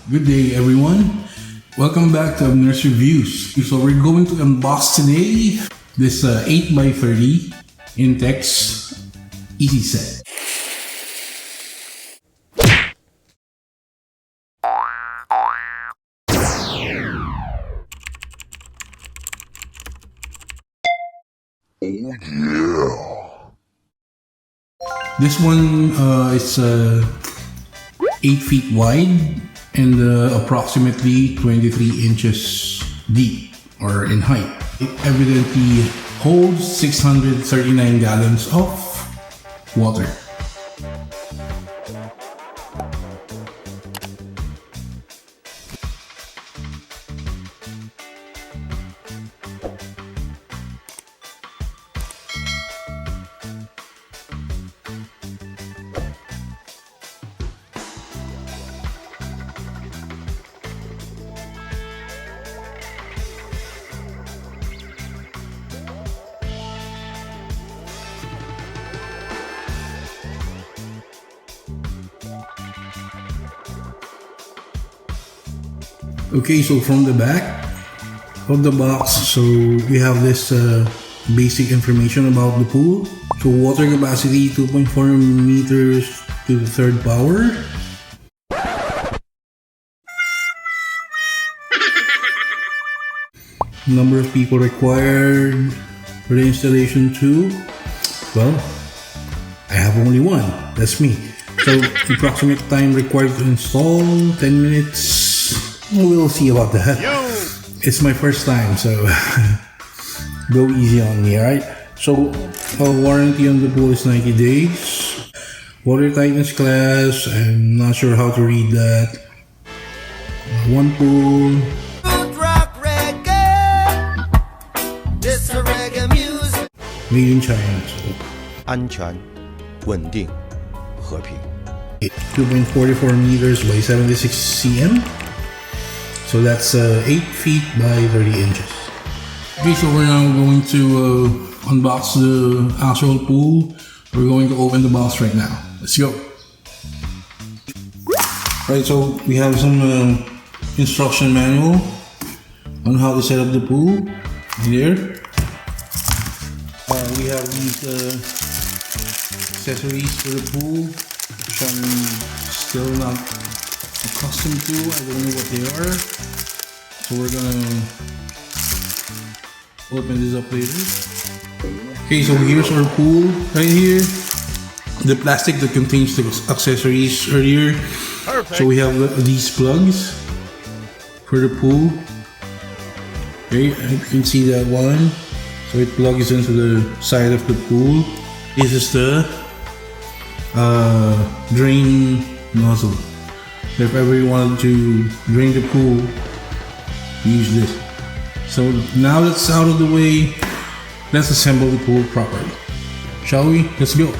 Good day, everyone. Welcome back to Abner's Reviews. So we're going to unbox today this 8x30 Intex Easy Set. This one is 8 feet wide and approximately 23 inches deep or in height. It evidently holds 639 gallons of water. Okay, so from the back of the box, so we have this basic information about the pool. So water capacity 2.4 meters to the third power. Number of people required for the installation 2. Well, I have only one. That's me. So approximate time required to install 10 minutes. We'll see about that. It's my first time, so go easy on me, alright? So, warranty on the pool is 90 days. Water tightness class, I'm not sure how to read that. One pool. Made in China, so 安全、稳定、和平。 2.44 meters by 76 cm. So that's 8 feet by 30 inches. Okay, so we're now going to unbox the actual pool. We're going to open the box right now. Let's go. Right, so we have some instruction manual on how to set up the pool. Here. We have these accessories for the pool, which I'm still not accustomed to. I don't know what they are. So we're gonna open this up later. Okay, so here's our pool right here. The plastic that contains the accessories earlier. Perfect. So we have these plugs for the pool. Okay, you can see that one. So it plugs into the side of the pool. This is the drain nozzle. If ever you wanted to drain the pool, use this. So now that's out of the way, let's assemble the pool properly. Shall we? Let's go.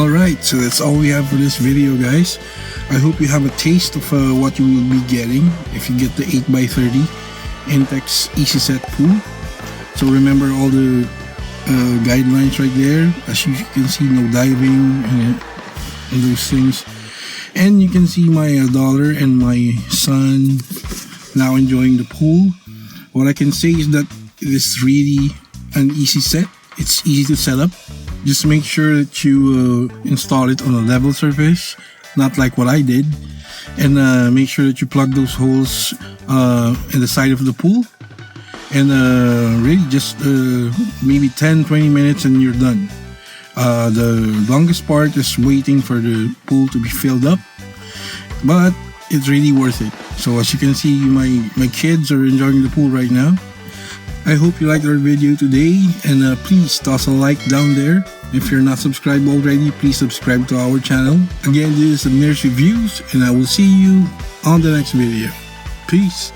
Alright, so that's all we have for this video, guys. I hope you have a taste of what you will be getting if you get the 8x30 Intex Easy Set Pool. So remember all the guidelines right there. As you can see, no diving and those things. And you can see my daughter and my son now enjoying the pool. What I can say is that it is really an easy set. It's easy to set up. Just make sure that you install it on a level surface, not like what I did. And make sure that you plug those holes in the side of the pool. And really just maybe 10-20 minutes and you're done. The longest part is waiting for the pool to be filled up, but it's really worth it. So as you can see, my kids are enjoying the pool right now. I hope you liked our video today, and please toss a like down there. If you're not subscribed already, please subscribe to our channel. Again, this is Abner's Reviews, and I will see you on the next video. Peace.